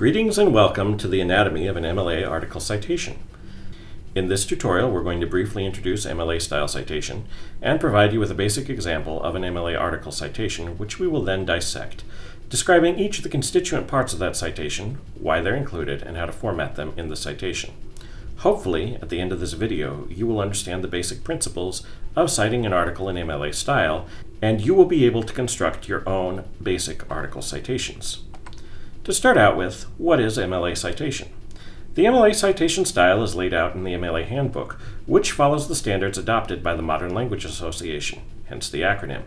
Greetings and welcome to the anatomy of an MLA article citation. In this tutorial, we're going to briefly introduce MLA style citation and provide you with a basic example of an MLA article citation, which we will then dissect, describing each of the constituent parts of that citation, why they're included, and how to format them in the citation. Hopefully, at the end of this video, you will understand the basic principles of citing an article in MLA style, and you will be able to construct your own basic article citations. To start out with, what is MLA citation? The MLA citation style is laid out in the MLA handbook, which follows the standards adopted by the Modern Language Association, hence the acronym.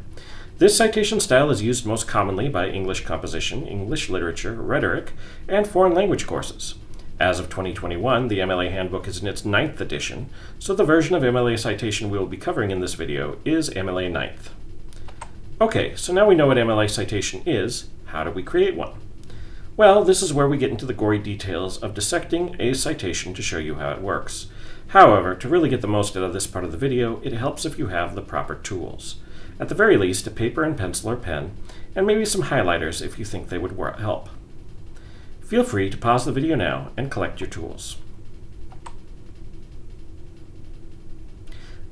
This citation style is used most commonly by English composition, English literature, rhetoric, and foreign language courses. As of 2021, the MLA handbook is in its 9th edition, so the version of MLA citation we will be covering in this video is MLA 9th. Okay, so now we know what MLA citation is. How do we create one? Well, this is where we get into the gory details of dissecting a citation to show you how it works. However, to really get the most out of this part of the video, it helps if you have the proper tools. At the very least, a paper and pencil or pen, and maybe some highlighters if you think they would help. Feel free to pause the video now and collect your tools.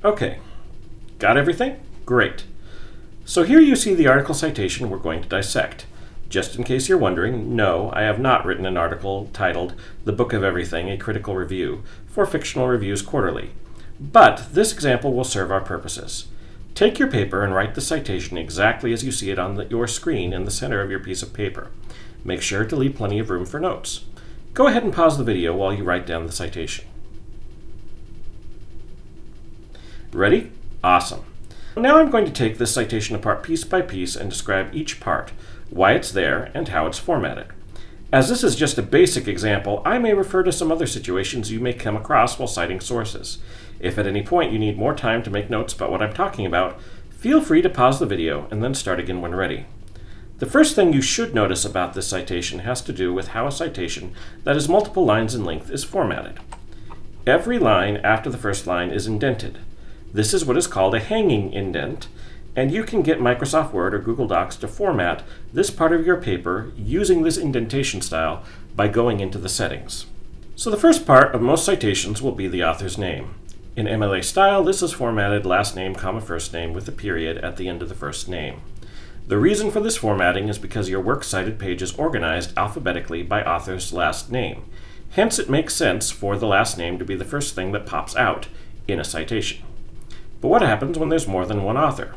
Okay, got everything? Great. So here you see the article citation we're going to dissect. Just in case you're wondering, no, I have not written an article titled The Book of Everything, a Critical Review for Fictional Reviews Quarterly. But this example will serve our purposes. Take your paper and write the citation exactly as you see it on your screen in the center of your piece of paper. Make sure to leave plenty of room for notes. Go ahead and pause the video while you write down the citation. Ready? Awesome. Now I'm going to take this citation apart piece by piece and describe each part, why it's there, and how it's formatted. As this is just a basic example, I may refer to some other situations you may come across while citing sources. If at any point you need more time to make notes about what I'm talking about, feel free to pause the video and then start again when ready. The first thing you should notice about this citation has to do with how a citation that is multiple lines in length is formatted. Every line after the first line is indented. This is what is called a hanging indent, and you can get Microsoft Word or Google Docs to format this part of your paper using this indentation style by going into the settings. So the first part of most citations will be the author's name. In MLA style, this is formatted last name, comma, first name with a period at the end of the first name. The reason for this formatting is because your works cited page is organized alphabetically by author's last name. Hence, it makes sense for the last name to be the first thing that pops out in a citation. But what happens when there's more than one author?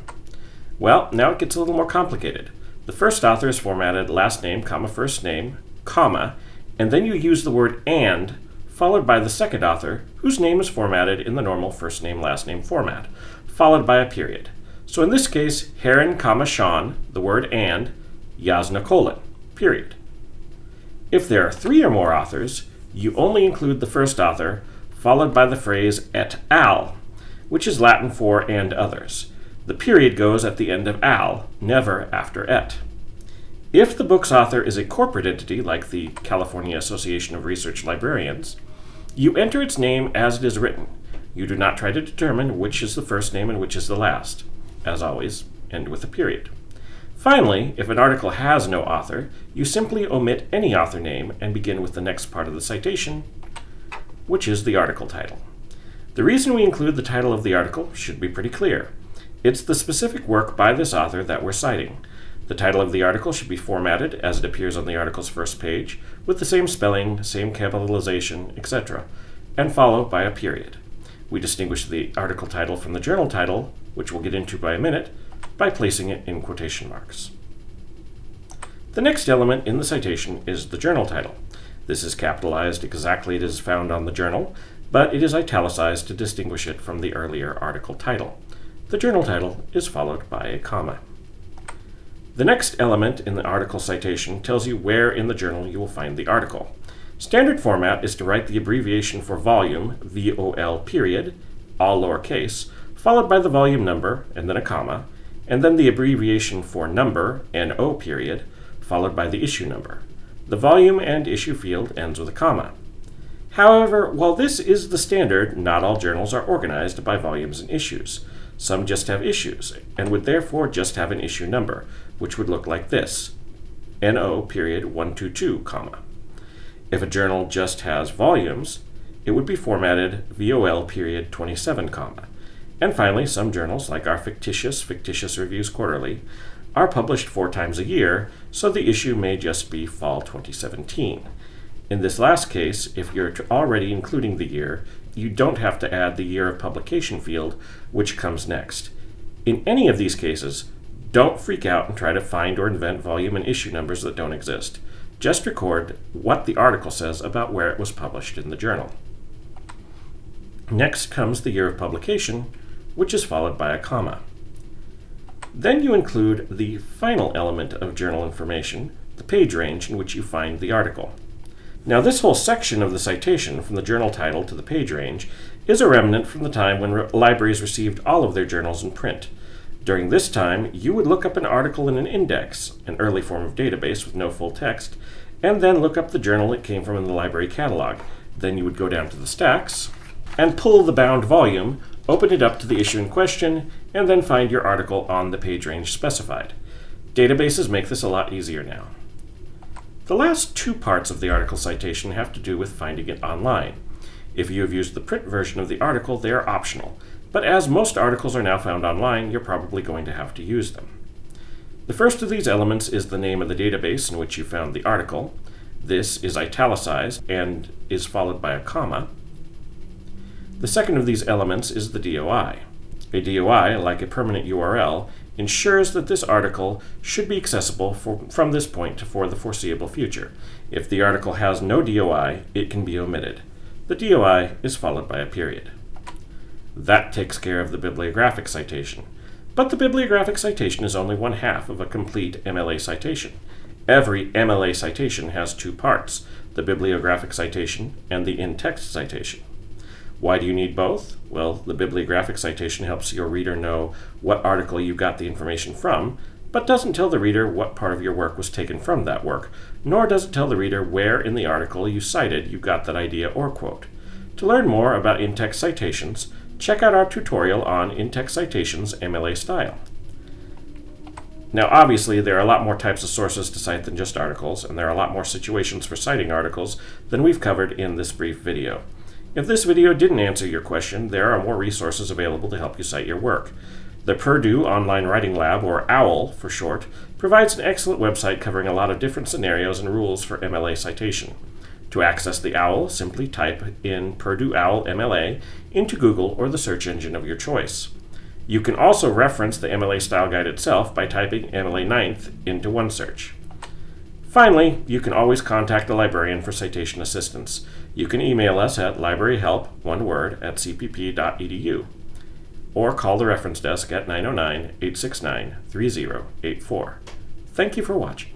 Well, now it gets a little more complicated. The first author is formatted last name, comma, first name, comma, and then you use the word and, followed by the second author, whose name is formatted in the normal first name, last name format, followed by a period. So in this case, Heron, comma, Sean, the word and, Yasna, colon, period. If there are 3 or more authors, you only include the first author, followed by the phrase et al., which is Latin for and others. The period goes at the end of al, never after et. If the book's author is a corporate entity like the California Association of Research Librarians, you enter its name as it is written. You do not try to determine which is the first name and which is the last. As always, end with a period. Finally, if an article has no author, you simply omit any author name and begin with the next part of the citation, which is the article title. The reason we include the title of the article should be pretty clear. It's the specific work by this author that we're citing. The title of the article should be formatted as it appears on the article's first page, with the same spelling, same capitalization, etc., and followed by a period. We distinguish the article title from the journal title, which we'll get into by a minute, by placing it in quotation marks. The next element in the citation is the journal title. This is capitalized exactly as it is found on the journal, but it is italicized to distinguish it from the earlier article title. The journal title is followed by a comma. The next element in the article citation tells you where in the journal you will find the article. Standard format is to write the abbreviation for volume, VOL period, all lowercase, followed by the volume number, and then a comma, and then the abbreviation for number, NO period, followed by the issue number. The volume and issue field ends with a comma. However, while this is the standard, not all journals are organized by volumes and issues. Some just have issues, and would therefore just have an issue number, which would look like this, NO period 122, comma. If a journal just has volumes, it would be formatted VOL period 27, comma. And finally, some journals, like our fictitious Reviews Quarterly, are published 4 times a year, so the issue may just be Fall 2017. In this last case, if you're already including the year, you don't have to add the year of publication field, which comes next. In any of these cases, don't freak out and try to find or invent volume and issue numbers that don't exist. Just record what the article says about where it was published in the journal. Next comes the year of publication, which is followed by a comma. Then you include the final element of journal information, the page range in which you find the article. Now, this whole section of the citation, from the journal title to the page range, is a remnant from the time when libraries received all of their journals in print. During this time, you would look up an article in an index, an early form of database with no full text, and then look up the journal it came from in the library catalog. Then you would go down to the stacks and pull the bound volume, open it up to the issue in question, and then find your article on the page range specified. Databases make this a lot easier now. The last 2 parts of the article citation have to do with finding it online. If you have used the print version of the article, they are optional, but as most articles are now found online, you're probably going to have to use them. The first of these elements is the name of the database in which you found the article. This is italicized and is followed by a comma. The second of these elements is the DOI. A DOI, like a permanent URL, ensures that this article should be accessible from this point for the foreseeable future. If the article has no DOI, it can be omitted. The DOI is followed by a period. That takes care of the bibliographic citation. But the bibliographic citation is only 1/2 of a complete MLA citation. Every MLA citation has 2 parts, the bibliographic citation and the in-text citation. Why do you need both? Well, the bibliographic citation helps your reader know what article you got the information from, but doesn't tell the reader what part of your work was taken from that work, nor does it tell the reader where in the article you cited you got that idea or quote. To learn more about in-text citations, check out our tutorial on in-text citations MLA style. Now, obviously, there are a lot more types of sources to cite than just articles, and there are a lot more situations for citing articles than we've covered in this brief video. If this video didn't answer your question, there are more resources available to help you cite your work. The Purdue Online Writing Lab, or OWL for short, provides an excellent website covering a lot of different scenarios and rules for MLA citation. To access the OWL, simply type in Purdue OWL MLA into Google or the search engine of your choice. You can also reference the MLA Style Guide itself by typing MLA 9th into OneSearch. Finally, you can always contact the librarian for citation assistance. You can email us at libraryhelp, one word, @cpp.edu, or call the reference desk at 909-869-3084. Thank you for watching.